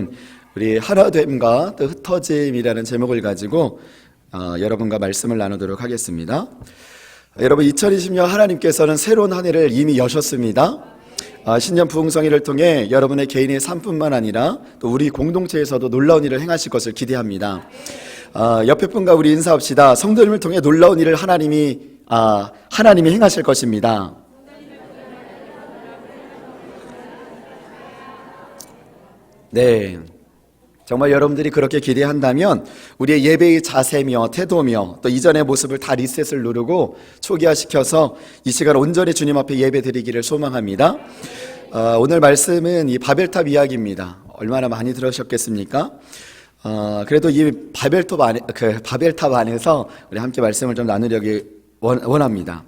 아멘. 우리 하나됨과 또 흩어짐이라는 제목을 가지고 여러분과 말씀을 나누도록 하겠습니다. 여러분, 2020년 하나님께서는 새로운 한 해를 이미 여셨습니다. 신년 부흥성회를 통해 여러분의 개인의 삶뿐만 아니라 또 우리 공동체에서도 놀라운 일을 행하실 것을 기대합니다. 옆에 분과 우리 인사합시다. 성도님을 통해 놀라운 일을 하나님이 행하실 것입니다. 네, 정말 여러분들이 그렇게 기대한다면 우리의 예배의 자세며 태도며 또 이전의 모습을 다 리셋을 누르고 초기화시켜서 이 시간 온전히 주님 앞에 예배 드리기를 소망합니다. 오늘 말씀은 이 바벨탑 이야기입니다. 얼마나 많이 들으셨겠습니까? 그래도 이 바벨탑 안에서 우리 함께 말씀을 좀 나누려고 원합니다.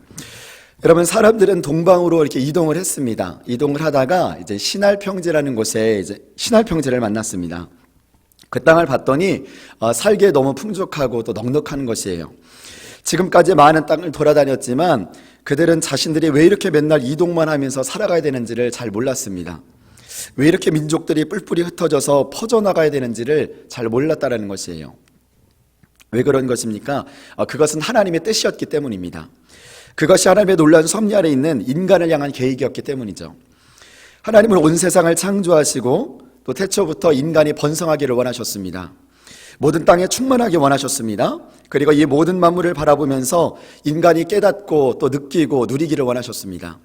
여러분, 사람들은 동방으로 이렇게 이동을 했습니다. 이동을 하다가 이제 신할평지라는 곳에 이제 신할평지를 만났습니다. 그 땅을 봤더니 살기에 너무 풍족하고 또 넉넉한 것이에요. 지금까지 많은 땅을 돌아다녔지만 그들은 자신들이 왜 이렇게 맨날 이동만 하면서 살아가야 되는지를 잘 몰랐습니다. 왜 이렇게 민족들이 뿔뿔이 흩어져서 퍼져나가야 되는지를 잘 몰랐다는 것이에요. 왜 그런 것입니까? 그것은 하나님의 뜻이었기 때문입니다. 그것이 하나님의 놀라운 섭리 아래 있는 인간을 향한 계획이었기 때문이죠. 하나님은 온 세상을 창조하시고 또 태초부터 인간이 번성하기를 원하셨습니다. 모든 땅에 충만하게 원하셨습니다. 그리고 이 모든 만물을 바라보면서 인간이 깨닫고 또 느끼고 누리기를 원하셨습니다.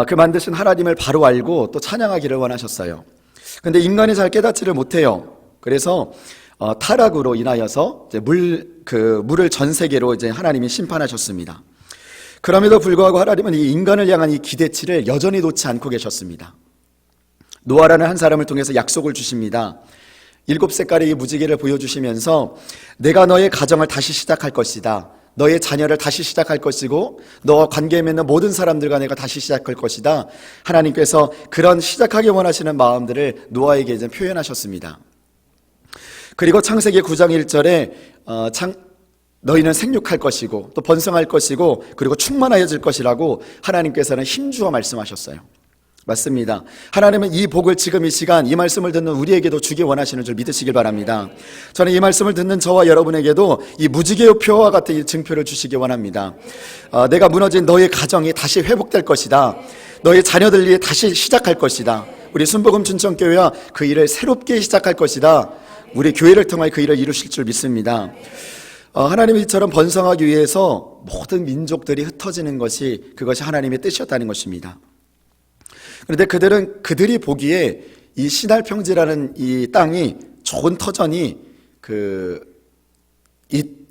그 만드신 하나님을 바로 알고 또 찬양하기를 원하셨어요. 그런데 인간이 잘 깨닫지를 못해요. 그래서 타락으로 인하여서 이제 물을 전 세계로 이제 하나님이 심판하셨습니다. 그럼에도 불구하고 하나님은 이 인간을 향한 이 기대치를 여전히 놓지 않고 계셨습니다. 노아라는 한 사람을 통해서 약속을 주십니다. 7색깔의 이 무지개를 보여주시면서 내가 너의 가정을 다시 시작할 것이다. 너의 자녀를 다시 시작할 것이고 너와 관계 맺는 모든 사람들과 내가 다시 시작할 것이다. 하나님께서 그런 시작하기 원하시는 마음들을 노아에게 이제 표현하셨습니다. 그리고 창세기 9장 1절에 너희는 생육할 것이고 또 번성할 것이고 그리고 충만하여질 것이라고 하나님께서는 힘주어 말씀하셨어요. 맞습니다. 하나님은 이 복을 지금 이 시간 이 말씀을 듣는 우리에게도 주기 원하시는 줄 믿으시길 바랍니다. 저는 이 말씀을 듣는 저와 여러분에게도 이 무지개의 표와 같은 이 증표를 주시기 원합니다. 내가 무너진 너의 가정이 다시 회복될 것이다. 너의 자녀들이 다시 시작할 것이다. 우리 순복음 춘천교회와 그 일을 새롭게 시작할 것이다. 우리 교회를 통해 그 일을 이루실 줄 믿습니다. 하나님이 이처럼 번성하기 위해서 모든 민족들이 흩어지는 그것이 하나님의 뜻이었다는 것입니다. 그런데 그들이 보기에 이 신할평지라는 이 땅이 좋은 터전이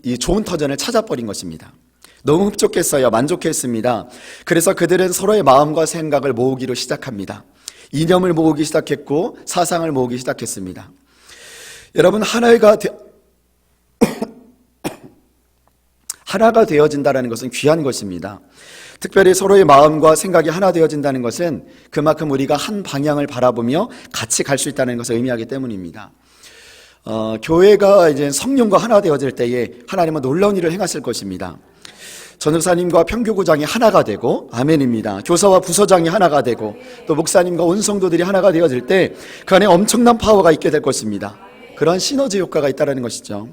이 좋은 터전을 찾아버린 것입니다. 너무 흡족했어요. 만족했습니다. 그래서 그들은 서로의 마음과 생각을 모으기로 시작합니다. 이념을 모으기 시작했고 사상을 모으기 시작했습니다. 여러분, 하나가 되어진다는 것은 귀한 것입니다. 특별히 서로의 마음과 생각이 하나 되어진다는 것은 그만큼 우리가 한 방향을 바라보며 같이 갈 수 있다는 것을 의미하기 때문입니다. 교회가 이제 성령과 하나 되어질 때에 하나님은 놀라운 일을 행하실 것입니다. 전도사님과 평교구장이 하나가 되고, 아멘입니다. 교사와 부서장이 하나가 되고, 또 목사님과 온 성도들이 하나가 되어질 때 그 안에 엄청난 파워가 있게 될 것입니다. 그런 시너지 효과가 있다는 것이죠.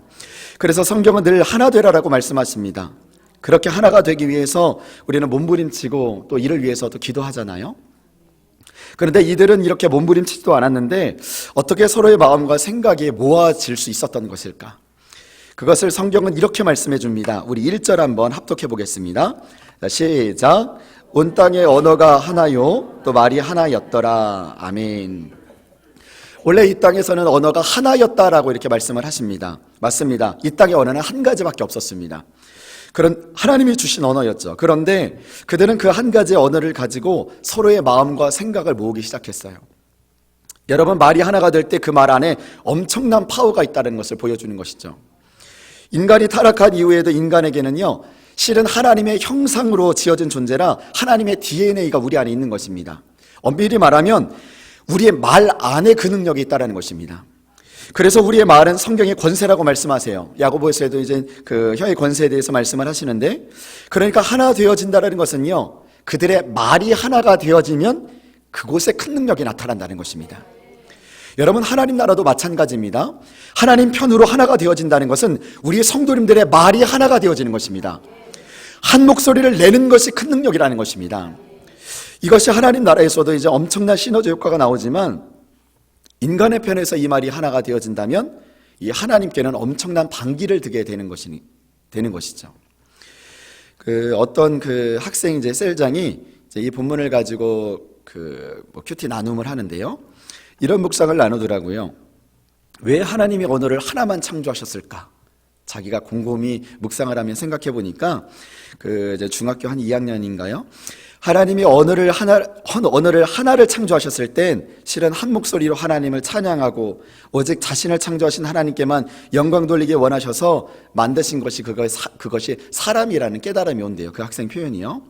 그래서 성경은 늘 하나 되라라고 말씀하십니다. 그렇게 하나가 되기 위해서 우리는 몸부림치고 또 이를 위해서도 기도하잖아요. 그런데 이들은 이렇게 몸부림치지도 않았는데 어떻게 서로의 마음과 생각이 모아질 수 있었던 것일까? 그것을 성경은 이렇게 말씀해 줍니다. 우리 1절 한번 합독해 보겠습니다. 시작. 온 땅의 언어가 하나요 또 말이 하나였더라. 아멘. 원래 이 땅에서는 언어가 하나였다라고 이렇게 말씀을 하십니다. 맞습니다. 이 땅의 언어는 한 가지밖에 없었습니다. 그런 하나님이 주신 언어였죠. 그런데 그들은 그 한 가지의 언어를 가지고 서로의 마음과 생각을 모으기 시작했어요. 여러분, 말이 하나가 될 때 그 말 안에 엄청난 파워가 있다는 것을 보여주는 것이죠. 인간이 타락한 이후에도 인간에게는요, 실은 하나님의 형상으로 지어진 존재라 하나님의 DNA가 우리 안에 있는 것입니다. 엄밀히 말하면 우리의 말 안에 그 능력이 있다는 것입니다. 그래서 우리의 말은 성경의 권세라고 말씀하세요. 야고보서에도 이제 그 혀의 권세에 대해서 말씀을 하시는데, 그러니까 하나 되어진다는 것은요, 그들의 말이 하나가 되어지면 그곳에 큰 능력이 나타난다는 것입니다. 여러분, 하나님 나라도 마찬가지입니다. 하나님 편으로 하나가 되어진다는 것은 우리 성도님들의 말이 하나가 되어지는 것입니다. 한 목소리를 내는 것이 큰 능력이라는 것입니다. 이것이 하나님 나라에서도 이제 엄청난 시너지 효과가 나오지만, 인간의 편에서 이 말이 하나가 되어진다면 이 하나님께는 엄청난 반기를 드게 되는 것이죠. 어떤 학생 셀장이 이 본문을 가지고 큐티 나눔을 하는데요. 이런 묵상을 나누더라고요. 왜 하나님이 언어를 하나만 창조하셨을까? 자기가 곰곰이 묵상을 하면 생각해 보니까 이제 중학교 한 2학년인가요? 하나님이 언어를 하나를 창조하셨을 땐 실은 한 목소리로 하나님을 찬양하고 오직 자신을 창조하신 하나님께만 영광 돌리기 원하셔서 만드신 것이 그것이 사람이라는 깨달음이 온대요. 그 학생 표현이요.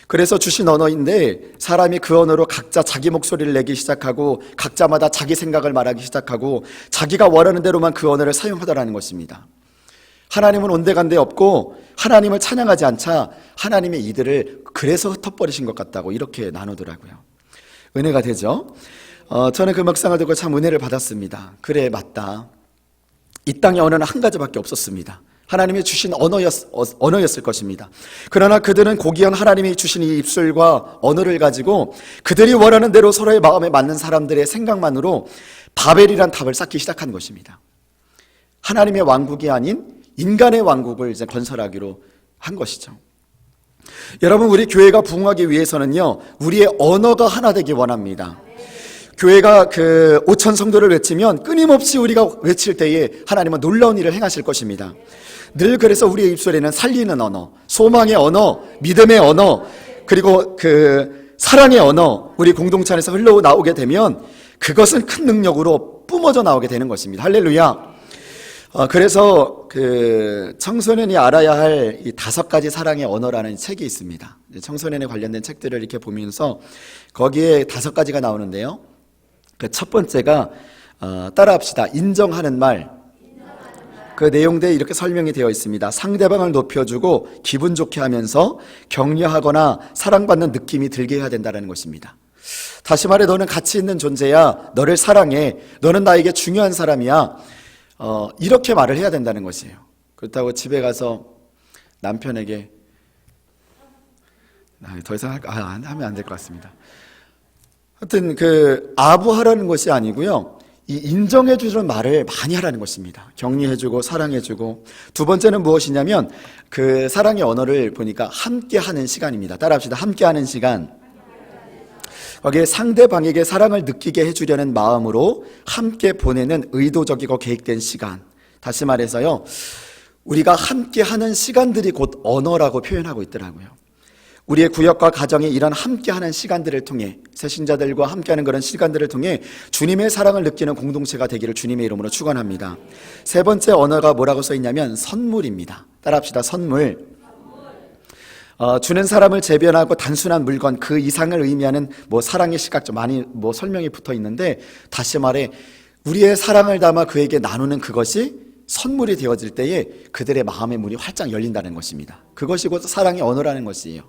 그래서 주신 언어인데 사람이 그 언어로 각자 자기 목소리를 내기 시작하고 각자마다 자기 생각을 말하기 시작하고 자기가 원하는 대로만 그 언어를 사용하더라는 것입니다. 하나님은 온데간데 없고 하나님을 찬양하지 않자 하나님의 이들을 그래서 흩어버리신 것 같다고 이렇게 나누더라고요. 은혜가 되죠. 저는 그 묵상을 듣고 참 은혜를 받았습니다. 그래, 맞다. 이 땅의 언어는 한 가지밖에 없었습니다. 하나님이 주신 언어였을 것입니다. 그러나 그들은 고귀한 하나님이 주신 이 입술과 언어를 가지고 그들이 원하는 대로 서로의 마음에 맞는 사람들의 생각만으로 바벨이란 탑을 쌓기 시작한 것입니다. 하나님의 왕국이 아닌 인간의 왕국을 이제 건설하기로 한 것이죠. 여러분, 우리 교회가 부흥하기 위해서는요, 우리의 언어가 하나 되기 원합니다. 교회가 5천 성도를 외치면 끊임없이 우리가 외칠 때에 하나님은 놀라운 일을 행하실 것입니다. 늘 그래서 우리의 입술에는 살리는 언어, 소망의 언어, 믿음의 언어, 그리고 사랑의 언어, 우리 공동체 안에서 흘러나오게 되면 그것은 큰 능력으로 뿜어져 나오게 되는 것입니다. 할렐루야. 그래서 청소년이 알아야 할 이 5가지 사랑의 언어라는 책이 있습니다. 청소년에 관련된 책들을 이렇게 보면서 거기에 5가지가 나오는데요. 첫 번째가 따라합시다. 인정하는 말. 그 내용들이 이렇게 설명이 되어 있습니다. 상대방을 높여주고 기분 좋게 하면서 격려하거나 사랑받는 느낌이 들게 해야 된다는 것입니다. 다시 말해, 너는 가치 있는 존재야. 너를 사랑해. 너는 나에게 중요한 사람이야. 이렇게 말을 해야 된다는 것이에요. 그렇다고 집에 가서 남편에게 더 이상 하면 안 될 것 같습니다. 하여튼 아부하라는 것이 아니고요, 이 인정해주는 말을 많이 하라는 것입니다. 격려해주고 사랑해주고. 두 번째는 무엇이냐면 사랑의 언어를 보니까 함께하는 시간입니다. 따라합시다. 함께하는 시간. 거기에 상대방에게 사랑을 느끼게 해주려는 마음으로 함께 보내는 의도적이고 계획된 시간. 다시 말해서요, 우리가 함께하는 시간들이 곧 언어라고 표현하고 있더라고요. 우리의 구역과 가정이 이런 함께하는 시간들을 통해, 새신자들과 함께하는 그런 시간들을 통해 주님의 사랑을 느끼는 공동체가 되기를 주님의 이름으로 축원합니다. 세 번째 언어가 뭐라고 써 있냐면 선물입니다. 따라합시다. 선물. 주는 사람을 재변하고 단순한 물건, 그 이상을 의미하는 사랑의 시각적 많이 설명이 붙어 있는데, 다시 말해 우리의 사랑을 담아 그에게 나누는 그것이 선물이 되어질 때에 그들의 마음의 문이 활짝 열린다는 것입니다. 그것이 곧 사랑의 언어라는 것이에요.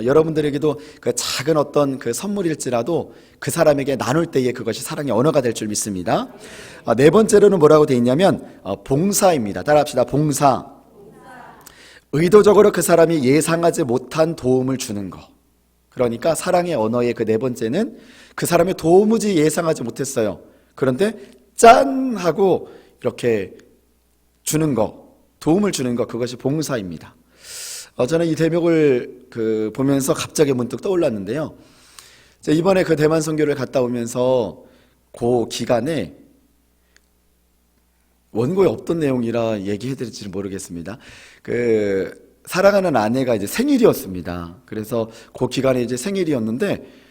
여러분들에게도 작은 어떤 선물일지라도 그 사람에게 나눌 때에 그것이 사랑의 언어가 될 줄 믿습니다. 네 번째로는 뭐라고 되어 있냐면 봉사입니다. 따라합시다. 봉사. 의도적으로 그 사람이 예상하지 못한 도움을 주는 것. 그러니까 사랑의 언어의 네 번째는 그 사람이 도무지 예상하지 못했어요. 그런데 짠 하고 이렇게 주는 것, 도움을 주는 것, 그것이 봉사입니다. 저는 이 대목을 보면서 갑자기 문득 떠올랐는데요. 이번에 대만 선교를 갔다 오면서 그 기간에 원고에 없던 내용이라 얘기해드릴지 모르겠습니다. 사랑하는 아내가 이제 생일이었습니다. 그래서 그 기간에 이제 생일이었는데,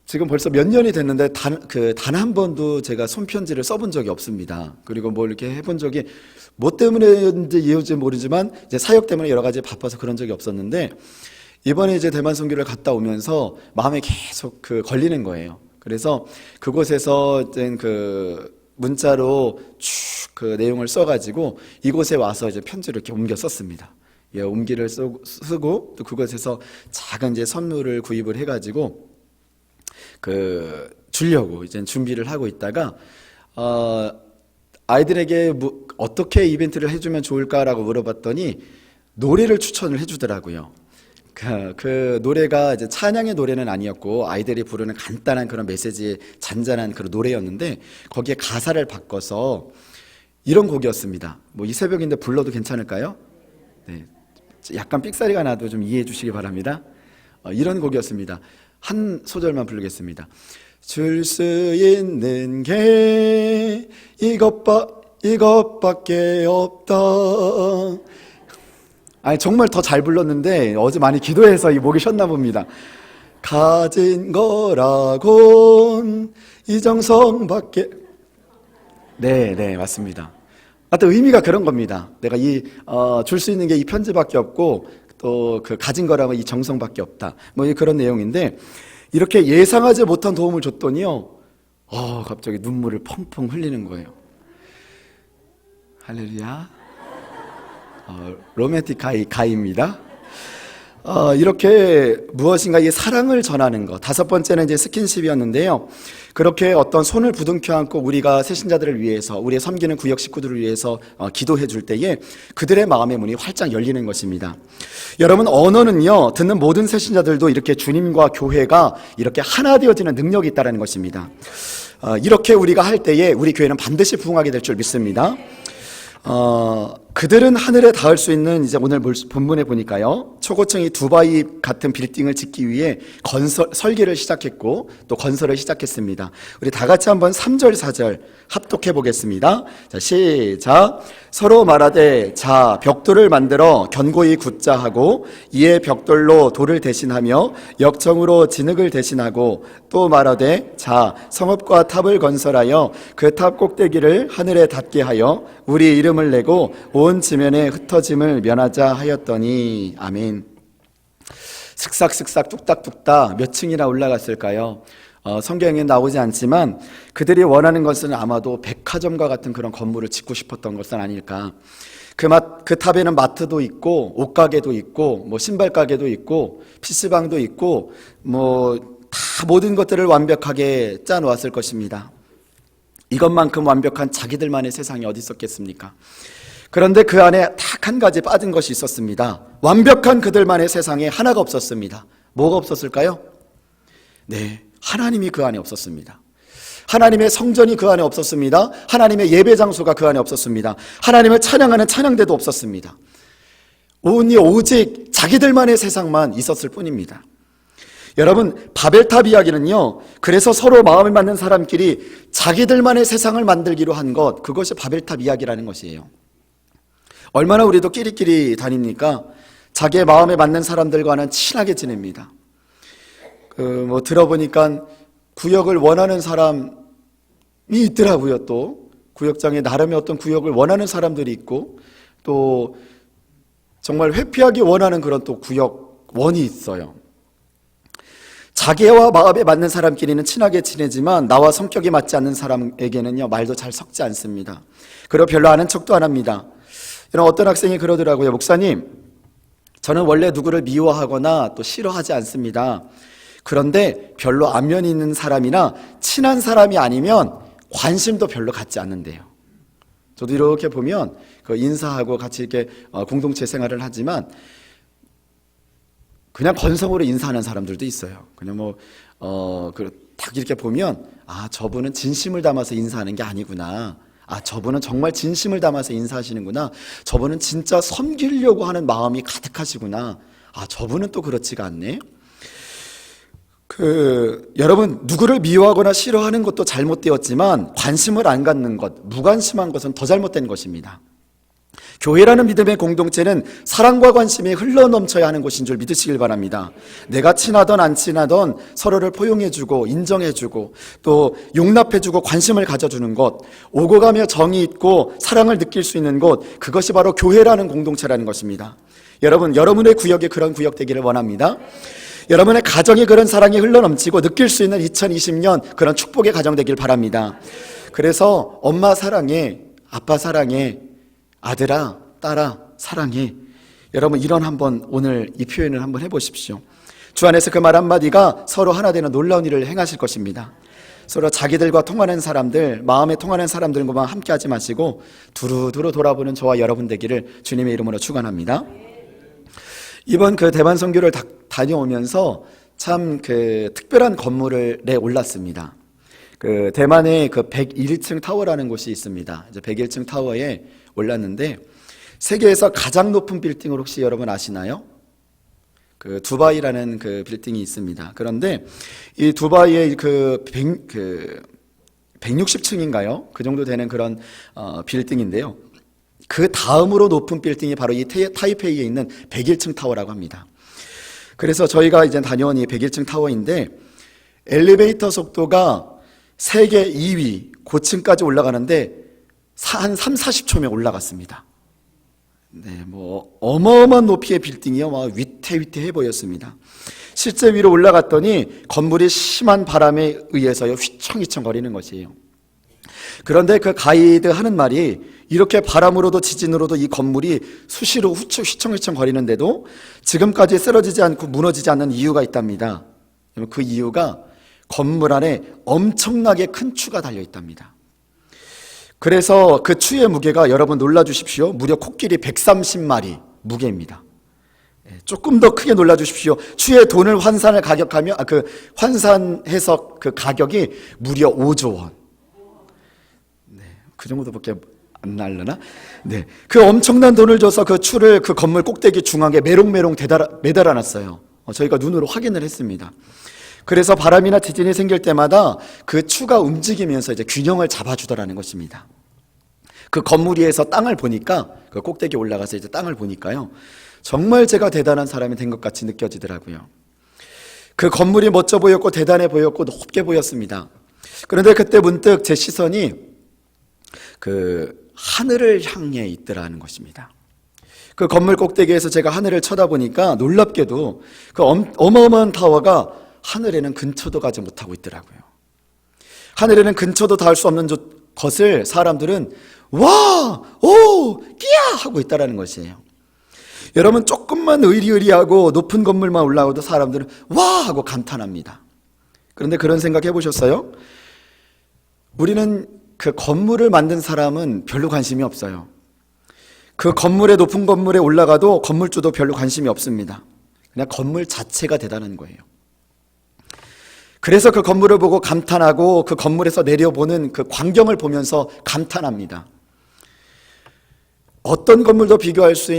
지금 벌써 몇 년이 됐는데 단 한 번도 제가 손편지를 써본 적이 없습니다. 그리고 이렇게 해본 적이 뭐 때문인지 이유인지 모르지만 이제 사역 때문에 여러 가지 바빠서 그런 적이 없었는데, 이번에 이제 대만 선교를 갔다 오면서 마음에 계속 걸리는 거예요. 그래서 그곳에서 문자로 쭉 내용을 써가지고 이곳에 와서 이제 편지를 이렇게 옮겨 썼습니다. 옮기를 쓰고 또 그곳에서 작은 이제 선물을 구입을 해가지고 주려고 이제 준비를 하고 있다가 아이들에게 어떻게 이벤트를 해주면 좋을까라고 물어봤더니 노래를 추천을 해주더라고요. 그 노래가 이제 찬양의 노래는 아니었고 아이들이 부르는 간단한 그런 메시지의 잔잔한 그런 노래였는데 거기에 가사를 바꿔서 이런 곡이었습니다. 뭐 이 새벽인데 불러도 괜찮을까요? 네, 약간 삑사리가 나도 좀 이해해 주시기 바랍니다. 이런 곡이었습니다. 한 소절만 부르겠습니다. 줄 수 있는 게 이것밖에 없다. 아니 정말 더 잘 불렀는데 어제 많이 기도해서 이 목이 쉬었나 봅니다. 가진 거라곤 이 정성밖에. 네 맞습니다. 하여튼 의미가 그런 겁니다. 내가 줄 수 있는 게 이 편지밖에 없고 또 그 가진 거라곤 이 정성밖에 없다. 뭐 그런 내용인데 이렇게 예상하지 못한 도움을 줬더니요. 갑자기 눈물을 펑펑 흘리는 거예요. 할렐루야. 로맨틱 가이입니다. 이렇게 무엇인가 이 사랑을 전하는 것. 5번째는 이제 스킨십이었는데요. 그렇게 어떤 손을 부둥켜 안고 우리가 새신자들을 위해서, 우리의 섬기는 구역 식구들을 위해서 기도해 줄 때에 그들의 마음의 문이 활짝 열리는 것입니다. 여러분, 언어는요, 듣는 모든 새신자들도 이렇게 주님과 교회가 이렇게 하나 되어지는 능력이 있다는 것입니다. 이렇게 우리가 할 때에 우리 교회는 반드시 부흥하게 될 줄 믿습니다. 그들은 하늘에 닿을 수 있는 이제 오늘 본문에 보니까요. 초고층이 두바이 같은 빌딩을 짓기 위해 설계를 시작했고 또 건설을 시작했습니다. 우리 다 같이 한번 3절 4절 합독해 보겠습니다. 자, 시작. 서로 말하되 자 벽돌을 만들어 견고히 굳자 하고 이에 벽돌로 돌을 대신하며 역청으로 진흙을 대신하고 또 말하되 자 성읍과 탑을 건설하여 그 탑 꼭대기를 하늘에 닿게 하여 우리 이름을 내고 온 지면에 흩어짐을 면하자 하였더니. 아멘. 슥싹슥싹 뚝딱뚝딱 몇 층이나 올라갔을까요? 성경에 나오지 않지만 그들이 원하는 것은 아마도 백화점과 같은 그런 건물을 짓고 싶었던 것은 아닐까. 그 탑에는 마트도 있고 옷가게도 있고 뭐 신발가게도 있고 PC방도 있고 뭐 다 모든 것들을 완벽하게 짜놓았을 것입니다. 이것만큼 완벽한 자기들만의 세상이 어디 있었겠습니까? 그런데 그 안에 딱 한 가지 빠진 것이 있었습니다. 완벽한 그들만의 세상에 하나가 없었습니다. 뭐가 없었을까요? 네, 하나님이 그 안에 없었습니다. 하나님의 성전이 그 안에 없었습니다. 하나님의 예배 장소가 그 안에 없었습니다. 하나님을 찬양하는 찬양대도 없었습니다. 오직 자기들만의 세상만 있었을 뿐입니다. 여러분, 바벨탑 이야기는요, 그래서 서로 마음에 맞는 사람끼리 자기들만의 세상을 만들기로 한 것, 그것이 바벨탑 이야기라는 것이에요. 얼마나 우리도 끼리끼리 다닙니까? 자기의 마음에 맞는 사람들과는 친하게 지냅니다. 들어보니까 구역을 원하는 사람이 있더라고요. 또 구역장에 나름의 어떤 구역을 원하는 사람들이 있고 또 정말 회피하기 원하는 그런 또 구역원이 있어요. 자기와 마음에 맞는 사람끼리는 친하게 지내지만 나와 성격이 맞지 않는 사람에게는요 말도 잘 섞지 않습니다. 그리고 별로 아는 척도 안 합니다. 이런 어떤 학생이 그러더라고요. 목사님, 저는 원래 누구를 미워하거나 또 싫어하지 않습니다. 그런데 별로 안면이 있는 사람이나 친한 사람이 아니면 관심도 별로 갖지 않는데요. 저도 이렇게 보면 인사하고 같이 이렇게 공동체 생활을 하지만 그냥 건성으로 인사하는 사람들도 있어요. 그냥 딱 이렇게 보면 저분은 진심을 담아서 인사하는 게 아니구나. 저분은 정말 진심을 담아서 인사하시는구나. 저분은 진짜 섬기려고 하는 마음이 가득하시구나. 저분은 또 그렇지가 않네. 여러분, 누구를 미워하거나 싫어하는 것도 잘못되었지만 관심을 안 갖는 것, 무관심한 것은 더 잘못된 것입니다. 교회라는 믿음의 공동체는 사랑과 관심이 흘러넘쳐야 하는 곳인 줄 믿으시길 바랍니다. 내가 친하던 안 친하던 서로를 포용해주고 인정해주고 또 용납해주고 관심을 가져주는 곳, 오고 가며 정이 있고 사랑을 느낄 수 있는 곳, 그것이 바로 교회라는 공동체라는 것입니다. 여러분, 여러분의 구역이 그런 구역 되기를 원합니다. 여러분의 가정이 그런 사랑이 흘러넘치고 느낄 수 있는 2020년 그런 축복의 가정 되길 바랍니다. 그래서 엄마 사랑해, 아빠 사랑해, 아들아, 딸아, 사랑해. 여러분, 오늘 이 표현을 한번 해보십시오. 주 안에서 그 말 한마디가 서로 하나 되는 놀라운 일을 행하실 것입니다. 서로 자기들과 통하는 사람들, 마음에 통하는 사람들과만 함께 하지 마시고 두루두루 돌아보는 저와 여러분 되기를 주님의 이름으로 축원합니다. 이번 그 대만 선교를 다녀오면서 참 그 특별한 건물에 올랐습니다. 그 대만에 그 101층 타워라는 곳이 있습니다. 이제 101층 타워에 올랐는데 세계에서 가장 높은 빌딩을 혹시 여러분 아시나요? 그 두바이라는 그 빌딩이 있습니다. 그런데 이 두바이의 그 160층인가요? 그 정도 되는 그런 빌딩인데요. 그 다음으로 높은 빌딩이 바로 이 타이페이에 있는 101층 타워라고 합니다. 그래서 저희가 이제 다녀온 이 101층 타워인데 엘리베이터 속도가 세계 2위 고층까지 올라가는데 한 30-40초면 올라갔습니다. 네, 뭐 어마어마한 높이의 빌딩이요, 막 위태위태해 보였습니다. 실제 위로 올라갔더니 건물이 심한 바람에 의해서요 휘청휘청 거리는 것이에요. 그런데 그 가이드 하는 말이 이렇게 바람으로도 지진으로도 이 건물이 수시로 휘청휘청 거리는데도 지금까지 쓰러지지 않고 무너지지 않는 이유가 있답니다. 그 이유가 건물 안에 엄청나게 큰 추가 달려 있답니다. 그래서 그 추의 무게가 여러분 놀라주십시오. 무려 코끼리 130마리 무게입니다. 조금 더 크게 놀라주십시오. 추의 돈을 환산해서 그 가격이 무려 5조 원. 네, 그 정도밖에 안 날려나? 네, 그 엄청난 돈을 줘서 그 추를 그 건물 꼭대기 중앙에 메롱메롱 매달아놨어요. 저희가 눈으로 확인을 했습니다. 그래서 바람이나 지진이 생길 때마다 그 추가 움직이면서 이제 균형을 잡아주더라는 것입니다. 그 건물 위에서 땅을 보니까 그 꼭대기에 올라가서 이제 땅을 보니까요, 정말 제가 대단한 사람이 된 것 같이 느껴지더라고요. 그 건물이 멋져 보였고 대단해 보였고 높게 보였습니다. 그런데 그때 문득 제 시선이 그 하늘을 향해 있더라는 것입니다. 그 건물 꼭대기에서 제가 하늘을 쳐다보니까 놀랍게도 그 어마어마한 타워가 하늘에는 근처도 가지 못하고 있더라고요. 하늘에는 근처도 닿을 수 없는 것을 사람들은 와! 오! 끼야! 하고 있다라는 것이에요. 여러분, 조금만 의리의리하고 높은 건물만 올라오도 사람들은 와! 하고 감탄합니다. 그런데 그런 생각 해보셨어요? 우리는 그 건물을 만든 사람은 별로 관심이 없어요. 그 건물에 높은 건물에 올라가도 건물주도 별로 관심이 없습니다. 그냥 건물 자체가 대단한 거예요. 그래서 그 건물을 보고 감탄하고 그 건물에서 내려보는 그 광경을 보면서 감탄합니다. 어떤 건물도 비교할 수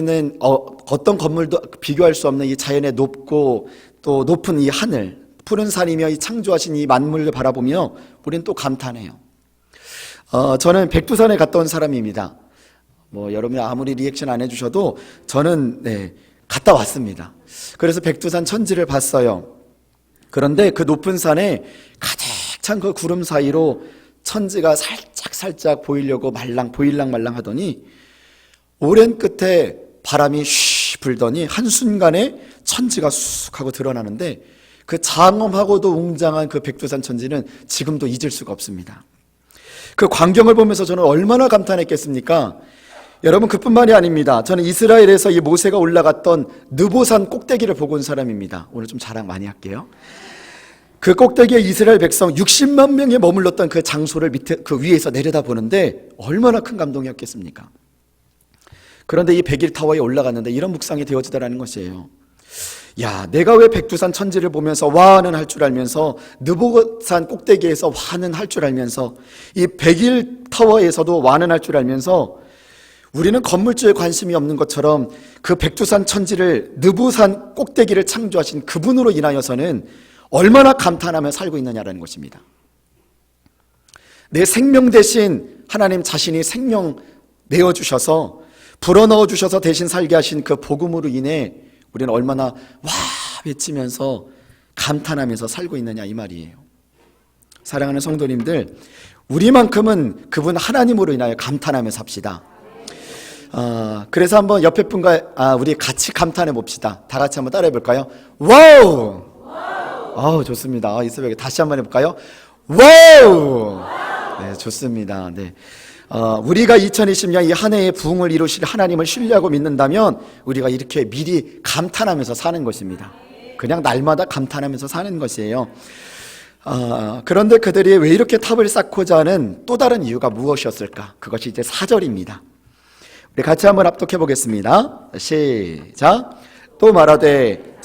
없는 이 자연의 높고 또 높은 이 하늘, 푸른 산이며 이 창조하신 이 만물을 바라보며 우리는 또 감탄해요. 저는 백두산에 갔다 온 사람입니다. 뭐 여러분이 아무리 리액션 안 해주셔도 저는 갔다 왔습니다. 그래서 백두산 천지를 봤어요. 그런데 그 높은 산에 가득 찬 그 구름 사이로 천지가 살짝 보이려고 보일랑 하더니 오랜 끝에 바람이 쉬 불더니 한순간에 천지가 쑥 하고 드러나는데 그 장엄하고도 웅장한 그 백두산 천지는 지금도 잊을 수가 없습니다. 그 광경을 보면서 저는 얼마나 감탄했겠습니까? 여러분, 그뿐만이 아닙니다. 저는 이스라엘에서 이 모세가 올라갔던 느보산 꼭대기를 보고 온 사람입니다. 오늘 좀 자랑 많이 할게요. 그 꼭대기에 이스라엘 백성 60만 명이 머물렀던 그 장소를 그 위에서 내려다보는데 얼마나 큰 감동이었겠습니까? 그런데 이 101타워에 올라갔는데 이런 묵상이 되어지더라는 것이에요. 야, 내가 왜 백두산 천지를 보면서 와는 할 줄 알면서 느보산 꼭대기에서 와는 할 줄 알면서 이 101타워에서도 와는 할 줄 알면서 우리는 건물주에 관심이 없는 것처럼 그 백두산 천지를 느보산 꼭대기를 창조하신 그분으로 인하여서는 얼마나 감탄하며 살고 있느냐라는 것입니다. 내 생명 대신 하나님 자신이 생명 내어주셔서 불어넣어주셔서 대신 살게 하신 그 복음으로 인해 우리는 얼마나 와 외치면서 감탄하면서 살고 있느냐 이 말이에요. 사랑하는 성도님들, 우리만큼은 그분 하나님으로 인하여 감탄하며 삽시다. 그래서 한번 옆에 분과 우리 같이 감탄해 봅시다. 다 같이 한번 따라해 볼까요? 와우! 좋습니다. 이 새벽에 다시 한번 해볼까요? 와우! 네, 좋습니다. 네. 우리가 2020년 이 한 해의 부흥을 이루실 하나님을 신뢰하고 믿는다면 우리가 이렇게 미리 감탄하면서 사는 것입니다. 그냥 날마다 감탄하면서 사는 것이에요. 그런데 그들이 왜 이렇게 탑을 쌓고자 하는 또 다른 이유가 무엇이었을까? 그것이 이제 4절입니다. 우리 같이 한번 합독해 보겠습니다. 시작. 또 말하되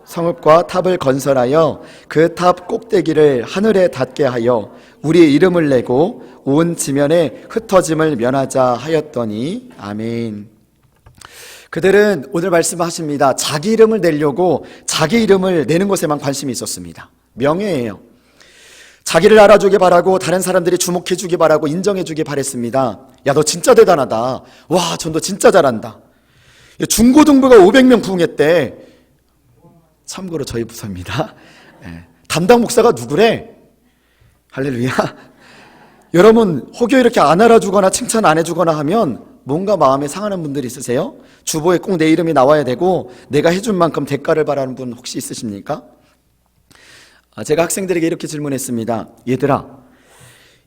성읍과 탑을 건설하여 그 탑 꼭대기를 하늘에 닿게 하여 우리의 이름을 내고 온 지면에 흩어짐을 면하자 하였더니. 아멘. 그들은 오늘 말씀하십니다. 자기 이름을 내려고 자기 이름을 내는 것에만 관심이 있었습니다. 명예예요. 자기를 알아주기 바라고 다른 사람들이 주목해주기 바라고 인정해주기 바랬습니다. 야, 너 진짜 대단하다. 와, 전도 진짜 잘한다. 중고등부가 500명 부흥했대. 참고로 저희 부서입니다. 담당 목사가 누구래? 할렐루야. 여러분, 혹여 이렇게 안 알아주거나 칭찬 안 해주거나 하면 뭔가 마음에 상하는 분들이 있으세요? 주보에 꼭 내 이름이 나와야 되고 내가 해준 만큼 대가를 바라는 분 혹시 있으십니까? 제가 학생들에게 이렇게 질문했습니다. 얘들아,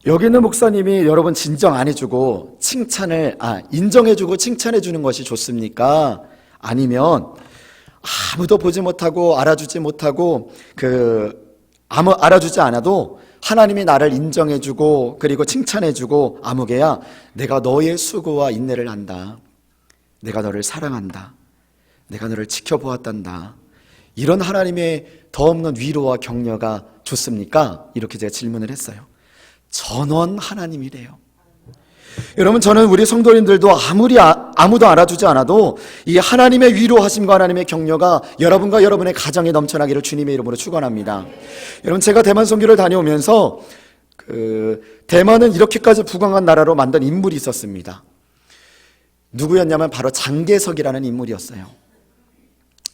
여기 있는 목사님이 여러분 진정 안 해주고 인정해주고 칭찬해주는 것이 좋습니까? 아니면 아무도 보지 못하고 알아주지 못하고 알아주지 않아도 하나님이 나를 인정해주고 그리고 칭찬해주고 아무개야, 내가 너의 수고와 인내를 안다. 내가 너를 사랑한다. 내가 너를 지켜보았단다. 이런 하나님의 더없는 위로와 격려가 좋습니까? 이렇게 제가 질문을 했어요. 전원 하나님이래요. 여러분, 저는 우리 성도님들도 아무도 알아주지 않아도 이 하나님의 위로하심과 하나님의 격려가 여러분과 여러분의 가정에 넘쳐나기를 주님의 이름으로 축원합니다. 여러분, 제가 대만 선교를 다녀오면서 대만은 이렇게까지 부강한 나라로 만든 인물이 있었습니다. 누구였냐면 바로 장개석이라는 인물이었어요.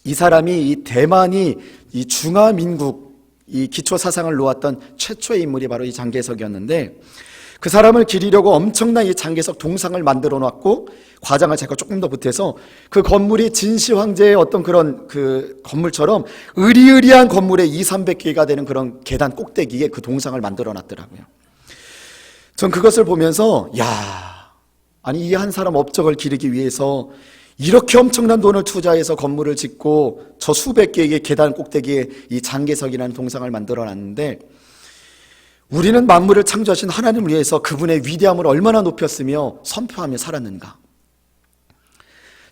이 사람이 이 대만이 이 중화민국 이 기초 사상을 놓았던 최초의 인물이 바로 이 장개석이었는데, 그 사람을 기리려고 엄청난 이 장개석 동상을 만들어 놨고, 과장을 제가 조금 더 보태서 그 건물이 진시 황제의 어떤 그런 그 건물처럼 으리으리한 건물에 200~300개가 되는 그런 계단 꼭대기에 그 동상을 만들어 놨더라고요. 전 그것을 보면서 아니 이 한 사람 업적을 기리기 위해서 이렇게 엄청난 돈을 투자해서 건물을 짓고 저 수백 개의 계단 꼭대기에 이 장개석이라는 동상을 만들어 놨는데, 우리는 만물을 창조하신 하나님을 위해서 그분의 위대함을 얼마나 높였으며 선포하며 살았는가.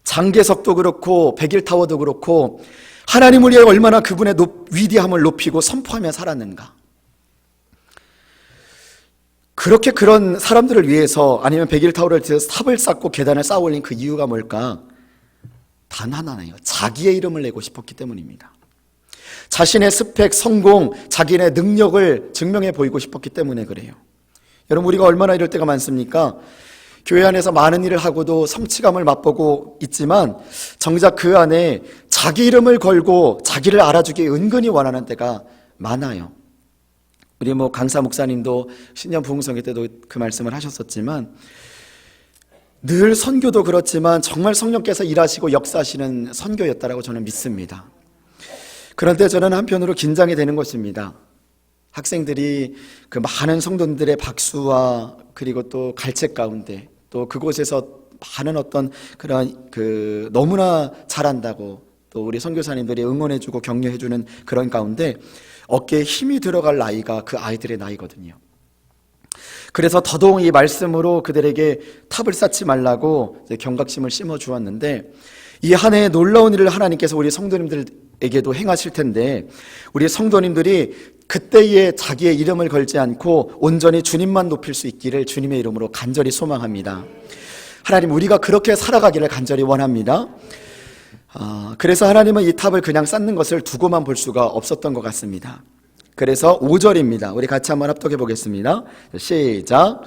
장개석도 그렇고 백일타워도 그렇고 하나님을 위해 얼마나 그분의 위대함을 높이고 선포하며 살았는가. 그렇게 그런 사람들을 위해서, 아니면 백일타워를 위해서 탑을 쌓고 계단을 쌓아 올린 그 이유가 뭘까? 단 하나예요. 자기의 이름을 내고 싶었기 때문입니다. 자신의 스펙, 성공, 자기의 능력을 증명해 보이고 싶었기 때문에 그래요. 여러분, 우리가 얼마나 이럴 때가 많습니까? 교회 안에서 많은 일을 하고도 성취감을 맛보고 있지만 정작 그 안에 자기 이름을 걸고 자기를 알아주기 은근히 원하는 때가 많아요. 우리 강사 목사님도 신년 부흥성회 때도 그 말씀을 하셨었지만, 늘 선교도 그렇지만 정말 성령께서 일하시고 역사하시는 선교였다라고 저는 믿습니다. 그런데 저는 한편으로 긴장이 되는 것입니다. 학생들이 그 많은 성도들의 박수와 그리고 또 갈채 가운데, 또 그곳에서 많은 어떤 그런 너무나 잘한다고 또 우리 선교사님들이 응원해주고 격려해주는 그런 가운데 어깨에 힘이 들어갈 나이가 그 아이들의 나이거든요. 그래서 더더욱 이 말씀으로 그들에게 탑을 쌓지 말라고 경각심을 심어 주었는데, 이 한 해에 놀라운 일을 하나님께서 우리 성도님들에게도 행하실 텐데, 우리 성도님들이 그때에 자기의 이름을 걸지 않고 온전히 주님만 높일 수 있기를 주님의 이름으로 간절히 소망합니다. 하나님, 우리가 그렇게 살아가기를 간절히 원합니다. 그래서 하나님은 이 탑을 그냥 쌓는 것을 두고만 볼 수가 없었던 것 같습니다. 그래서 5절입니다. 우리 같이 한번 합독해 보겠습니다. 시작.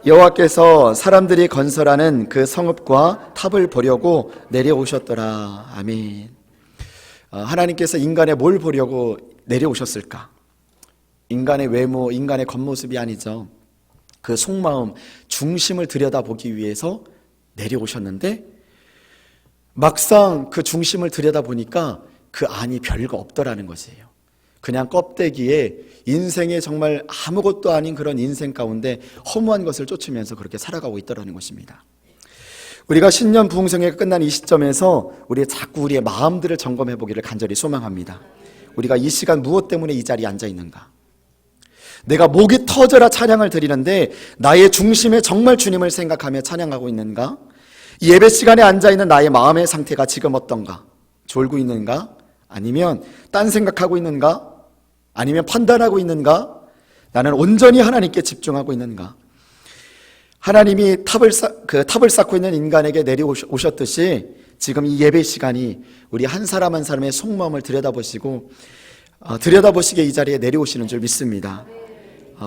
여호와께서 사람들이 건설하는 그 성읍과 탑을 보려고 내려오셨더라. 아멘. 하나님께서 인간의 뭘 보려고 내려오셨을까? 인간의 외모, 인간의 겉모습이 아니죠. 그 속마음, 중심을 들여다보기 위해서 내려오셨는데, 막상 그 중심을 들여다보니까 그 안이 별거 없더라는 것이에요. 그냥 껍데기에 인생에 정말 아무것도 아닌 그런 인생 가운데 허무한 것을 쫓으면서 그렇게 살아가고 있더라는 것입니다. 우리가 신년 부흥성회가 끝난 이 시점에서 자꾸 우리의 마음들을 점검해 보기를 간절히 소망합니다. 우리가 이 시간 무엇 때문에 이 자리에 앉아 있는가? 내가 목이 터져라 찬양을 드리는데 나의 중심에 정말 주님을 생각하며 찬양하고 있는가? 이 예배 시간에 앉아있는 나의 마음의 상태가 지금 어떤가? 졸고 있는가? 아니면 딴 생각하고 있는가? 아니면 판단하고 있는가? 나는 온전히 하나님께 집중하고 있는가? 하나님이 탑을 쌓고 있는 인간에게 내려오셨듯이 지금 이 예배 시간이 우리 한 사람 한 사람의 속마음을 들여다보시게 이 자리에 내려오시는 줄 믿습니다.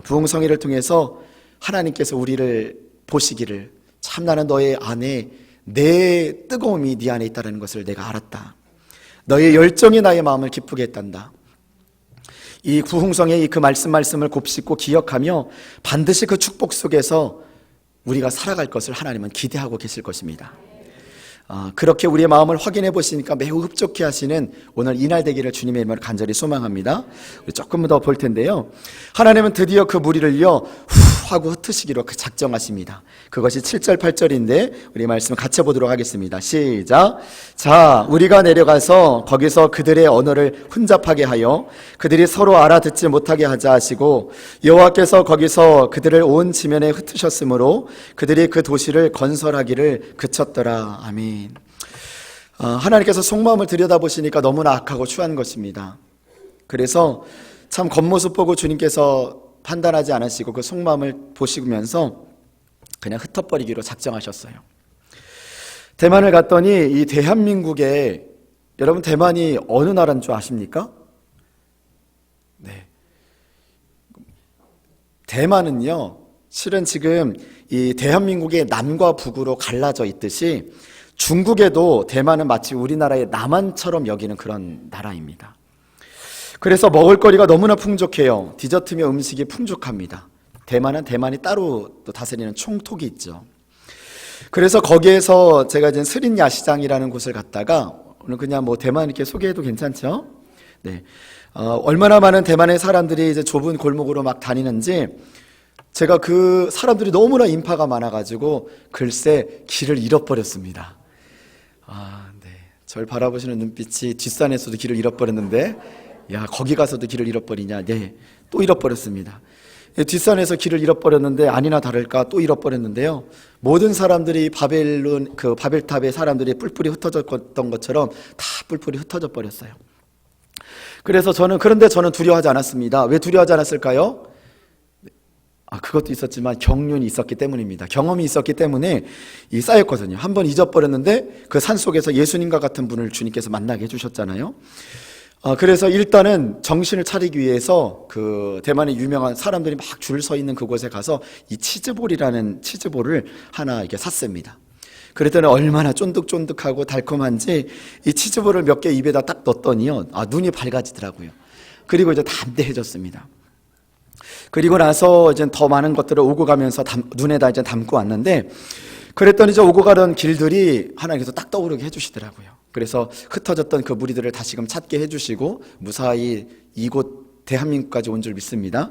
부흥성회를 통해서 하나님께서 우리를 보시기를 참 나는 너의 안에 내 뜨거움이 네 안에 있다는 것을 내가 알았다. 너의 열정이 나의 마음을 기쁘게 했단다. 이 부흥성회의 그 말씀을 곱씹고 기억하며 반드시 그 축복 속에서 우리가 살아갈 것을 하나님은 기대하고 계실 것입니다. 그렇게 우리의 마음을 확인해 보시니까 매우 흡족해 하시는 오늘 이날 되기를 주님의 이름으로 간절히 소망합니다. 우리 조금 더 볼 텐데요. 하나님은 드디어 그 무리를요 후 하고 흩으시기로 작정하십니다. 그것이 7절 8절인데 우리 말씀 같이 보도록 하겠습니다. 시작. 자, 우리가 내려가서 거기서 그들의 언어를 혼잡하게 하여 그들이 서로 알아듣지 못하게 하자 하시고 여호와께서 거기서 그들을 온 지면에 흩으셨으므로 그들이 그 도시를 건설하기를 그쳤더라. 아멘. 하나님께서 속마음을 들여다보시니까 너무나 악하고 추한 것입니다. 그래서 참 겉모습 보고 주님께서 판단하지 않으시고 그 속마음을 보시면서 그냥 흩어버리기로 작정하셨어요. 대만을 갔더니 이 대한민국에, 여러분 대만이 어느 나라인 줄 아십니까? 네. 대만은요 실은 지금 이 대한민국의 남과 북으로 갈라져 있듯이 중국에도 대만은 마치 우리나라의 남한처럼 여기는 그런 나라입니다. 그래서 먹을거리가 너무나 풍족해요. 디저트며 음식이 풍족합니다. 대만은 대만이 따로 또 다스리는 총독이 있죠. 그래서 거기에서 제가 이제 스린 야시장이라는 곳을 갔다가, 오늘 그냥 뭐 대만 이렇게 소개해도 괜찮죠? 네. 얼마나 많은 대만의 사람들이 이제 좁은 골목으로 막 다니는지, 제가 그 사람들이 너무나 인파가 많아가지고 글쎄 길을 잃어버렸습니다. 네. 절 바라보시는 눈빛이 뒷산에서도 길을 잃어버렸는데, 야, 거기 가서도 길을 잃어버리냐? 네, 또 잃어버렸습니다. 뒷산에서 길을 잃어버렸는데 아니나 다를까 또 잃어버렸는데요. 모든 사람들이 바벨탑의 사람들이 뿔뿔이 흩어졌던 것처럼 다 뿔뿔이 흩어져 버렸어요. 그래서 그런데 저는 두려워하지 않았습니다. 왜 두려워하지 않았을까요? 그것도 있었지만 경륜이 있었기 때문입니다. 경험이 있었기 때문에 쌓였거든요. 한번 잊어버렸는데 그 산 속에서 예수님과 같은 분을 주님께서 만나게 해주셨잖아요. 그래서 일단은 정신을 차리기 위해서 그 대만의 유명한 사람들이 막 줄 서 있는 그곳에 가서 이 치즈볼이라는 치즈볼을 하나 이렇게 샀습니다. 그랬더니 얼마나 쫀득쫀득하고 달콤한지 이 치즈볼을 몇 개 입에다 딱 넣었더니요, 눈이 밝아지더라고요. 그리고 이제 담대해졌습니다. 그리고 나서 이제 더 많은 것들을 오고 가면서 눈에다 이제 담고 왔는데, 그랬더니 이제 오고 가던 길들이 하나님께서 딱 떠오르게 해주시더라고요. 그래서 흩어졌던 그 무리들을 다시금 찾게 해주시고 무사히 이곳 대한민국까지 온 줄 믿습니다.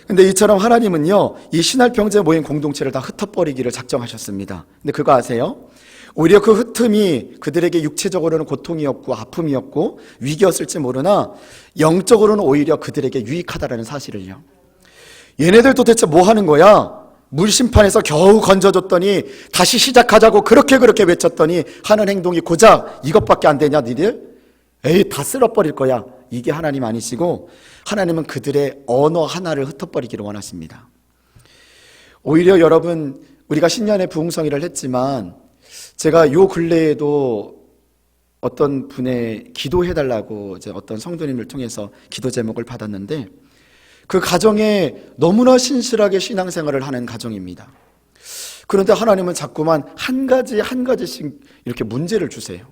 근데 이처럼 하나님은요 이 신할평제 모임 공동체를 다 흩어버리기를 작정하셨습니다. 근데 그거 아세요? 오히려 그 흩음이 그들에게 육체적으로는 고통이었고 아픔이었고 위기였을지 모르나 영적으로는 오히려 그들에게 유익하다라는 사실을요. 얘네들 도대체 뭐 하는 거야? 물심판에서 겨우 건져줬더니 다시 시작하자고 그렇게 외쳤더니 하는 행동이 고작 이것밖에 안 되냐 니들? 에이, 다 쓸어버릴 거야. 이게 하나님 아니시고, 하나님은 그들의 언어 하나를 흩어버리기를 원하십니다. 오히려 여러분, 우리가 신년에 부흥성회를 했지만 제가 요 근래에도 어떤 분의 기도해달라고 이제 어떤 성도님을 통해서 기도 제목을 받았는데, 그 가정에 너무나 신실하게 신앙생활을 하는 가정입니다. 그런데 하나님은 자꾸만 한 가지씩 이렇게 문제를 주세요.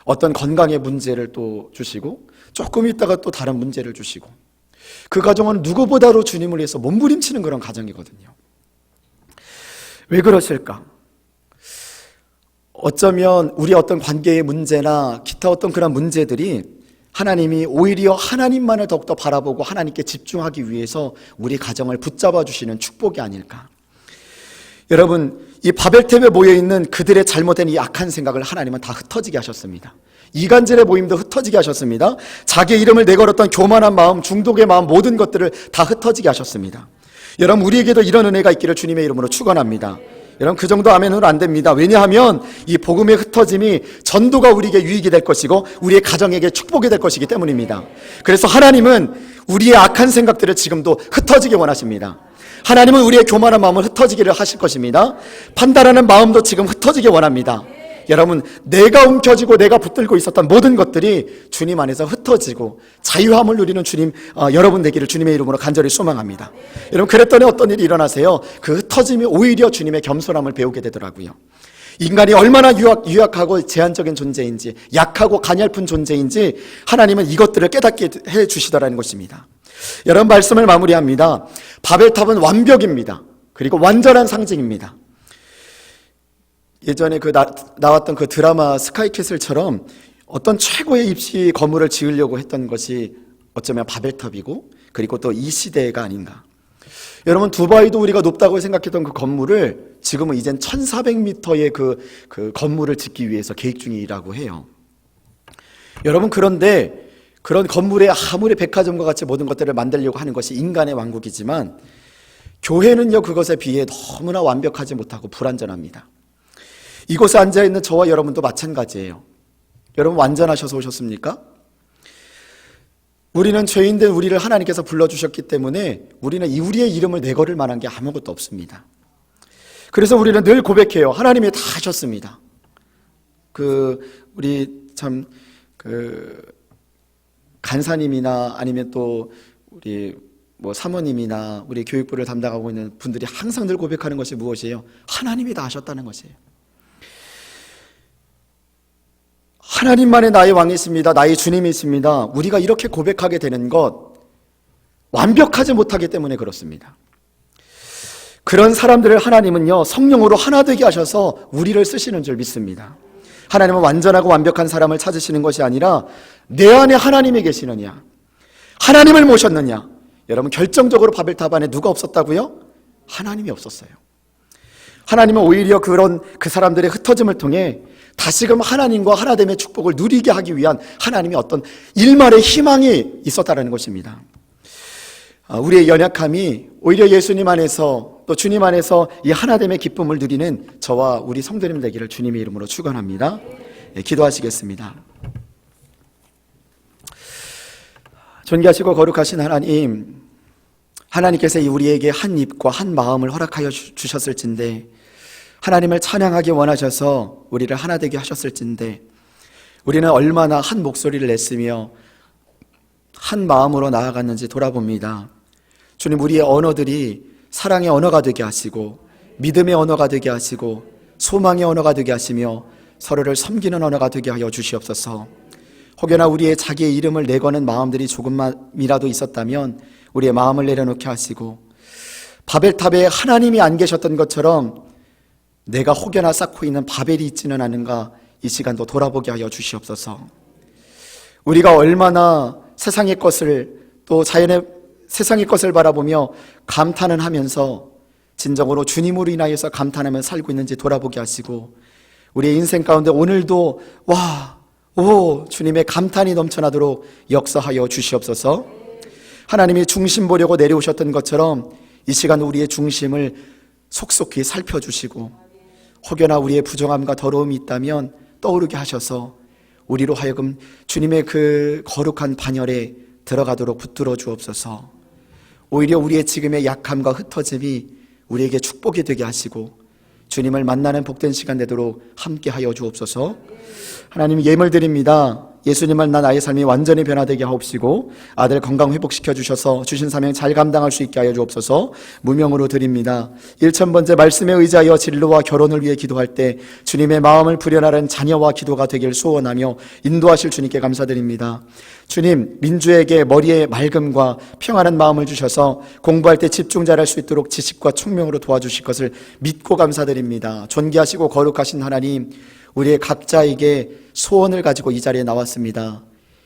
어떤 건강의 문제를 또 주시고, 조금 있다가 또 다른 문제를 주시고, 그 가정은 누구보다도 주님을 위해서 몸부림치는 그런 가정이거든요. 왜 그러실까? 어쩌면 우리 어떤 관계의 문제나 기타 어떤 그런 문제들이 하나님이 오히려 하나님만을 더욱더 바라보고 하나님께 집중하기 위해서 우리 가정을 붙잡아 주시는 축복이 아닐까. 여러분, 이 바벨탑에 모여있는 그들의 잘못된 이 악한 생각을 하나님은 다 흩어지게 하셨습니다. 이간질의 모임도 흩어지게 하셨습니다. 자기 이름을 내걸었던 교만한 마음, 중독의 마음, 모든 것들을 다 흩어지게 하셨습니다. 여러분, 우리에게도 이런 은혜가 있기를 주님의 이름으로 축원합니다. 여러분, 그 정도 아멘으로 안 됩니다. 왜냐하면 이 복음의 흩어짐이 전도가 우리에게 유익이 될 것이고 우리의 가정에게 축복이 될 것이기 때문입니다. 그래서 하나님은 우리의 악한 생각들을 지금도 흩어지게 원하십니다. 하나님은 우리의 교만한 마음을 흩어지기를 하실 것입니다. 판단하는 마음도 지금 흩어지게 원합니다. 여러분, 내가 움켜쥐고 내가 붙들고 있었던 모든 것들이 주님 안에서 흩어지고 자유함을 누리는 주님, 여러분 되기를 주님의 이름으로 간절히 소망합니다. 여러분, 그랬더니 어떤 일이 일어나세요? 그 흩어짐이 오히려 주님의 겸손함을 배우게 되더라고요. 인간이 얼마나 유약하고 제한적인 존재인지, 약하고 가냘픈 존재인지 하나님은 이것들을 깨닫게 해주시더라는 것입니다. 여러분, 말씀을 마무리합니다. 바벨탑은 완벽입니다. 그리고 완전한 상징입니다. 예전에 나왔던 그 드라마 스카이캐슬처럼 어떤 최고의 입시 건물을 지으려고 했던 것이 어쩌면 바벨탑이고, 그리고 또 이 시대가 아닌가. 여러분, 두바이도 우리가 높다고 생각했던 그 건물을 지금은 이젠 1400m의 그 건물을 짓기 위해서 계획 중이라고 해요. 여러분, 그런데 그런 건물에 아무리 백화점과 같이 모든 것들을 만들려고 하는 것이 인간의 왕국이지만 교회는요, 그것에 비해 너무나 완벽하지 못하고 불완전합니다. 이곳에 앉아있는 저와 여러분도 마찬가지예요. 여러분, 완전하셔서 오셨습니까? 우리는 죄인된 우리를 하나님께서 불러주셨기 때문에 우리는 우리의 이름을 내걸을 만한 게 아무것도 없습니다. 그래서 우리는 늘 고백해요. 하나님이 다 하셨습니다. 우리 참 간사님이나 아니면 또 우리 사모님이나 우리 교육부를 담당하고 있는 분들이 항상 늘 고백하는 것이 무엇이에요? 하나님이 다 하셨다는 것이에요. 하나님만의 나의 왕이십니다. 나의 주님이십니다. 우리가 이렇게 고백하게 되는 것, 완벽하지 못하기 때문에 그렇습니다. 그런 사람들을 하나님은요, 성령으로 하나 되게 하셔서 우리를 쓰시는 줄 믿습니다. 하나님은 완전하고 완벽한 사람을 찾으시는 것이 아니라 내 안에 하나님이 계시느냐, 하나님을 모셨느냐. 여러분, 결정적으로 바벨탑 안에 누가 없었다고요? 하나님이 없었어요. 하나님은 오히려 그 사람들의 흩어짐을 통해 다시금 하나님과 하나됨의 축복을 누리게 하기 위한 하나님의 어떤 일말의 희망이 있었다는 것입니다. 우리의 연약함이 오히려 예수님 안에서 또 주님 안에서 이 하나됨의 기쁨을 누리는 저와 우리 성도님 되기를 주님의 이름으로 축원합니다. 기도하시겠습니다. 존귀하시고 거룩하신 하나님, 하나님께서 우리에게 한 입과 한 마음을 허락하여 주셨을진데, 하나님을 찬양하기 원하셔서 우리를 하나 되게 하셨을진데, 우리는 얼마나 한 목소리를 냈으며 한 마음으로 나아갔는지 돌아봅니다. 주님, 우리의 언어들이 사랑의 언어가 되게 하시고 믿음의 언어가 되게 하시고 소망의 언어가 되게 하시며 서로를 섬기는 언어가 되게 하여 주시옵소서. 혹여나 우리의 자기의 이름을 내거는 마음들이 조금만이라도 있었다면 우리의 마음을 내려놓게 하시고, 바벨탑에 하나님이 안 계셨던 것처럼 내가 혹여나 쌓고 있는 바벨이 있지는 않은가, 이 시간도 돌아보게 하여 주시옵소서. 우리가 얼마나 세상의 것을 또 세상의 것을 바라보며 감탄은 하면서 진정으로 주님으로 인하여서 감탄하며 살고 있는지 돌아보게 하시고, 우리의 인생 가운데 오늘도 주님의 감탄이 넘쳐나도록 역사하여 주시옵소서. 하나님이 중심 보려고 내려오셨던 것처럼 이 시간 우리의 중심을 속속히 살펴주시고, 혹여나 우리의 부정함과 더러움이 있다면 떠오르게 하셔서 우리로 하여금 주님의 그 거룩한 반열에 들어가도록 붙들어 주옵소서. 오히려 우리의 지금의 약함과 흩어짐이 우리에게 축복이 되게 하시고 주님을 만나는 복된 시간 되도록 함께하여 주옵소서. 하나님, 예물 드립니다. 예수님을 나의 삶이 완전히 변화되게 하옵시고 아들 건강 회복시켜 주셔서 주신 사명 잘 감당할 수 있게 하여 주옵소서. 무명으로 드립니다. 1000번째 말씀에 의지하여 진로와 결혼을 위해 기도할 때 주님의 마음을 불현하는 자녀와 기도가 되길 소원하며 인도하실 주님께 감사드립니다. 주님, 민주에게 머리에 맑음과 평안한 마음을 주셔서 공부할 때 집중 잘할 수 있도록 지식과 총명으로 도와주실 것을 믿고 감사드립니다. 존귀하시고 거룩하신 하나님, 우리의 각자에게 소원을 가지고 이 자리에 나왔습니다.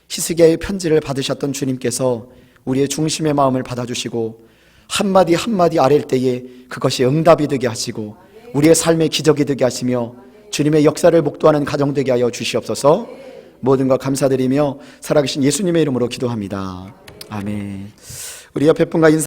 히스기야의 편지를 받으셨던 주님께서 우리의 중심의 마음을 받아주시고 한마디 한마디 아랠 때에 그것이 응답이 되게 하시고 우리의 삶의 기적이 되게 하시며 주님의 역사를 목도하는 가정 되게 하여 주시옵소서. 모든 것 감사드리며 살아계신 예수님의 이름으로 기도합니다. 아멘. 우리 옆에 분과 인사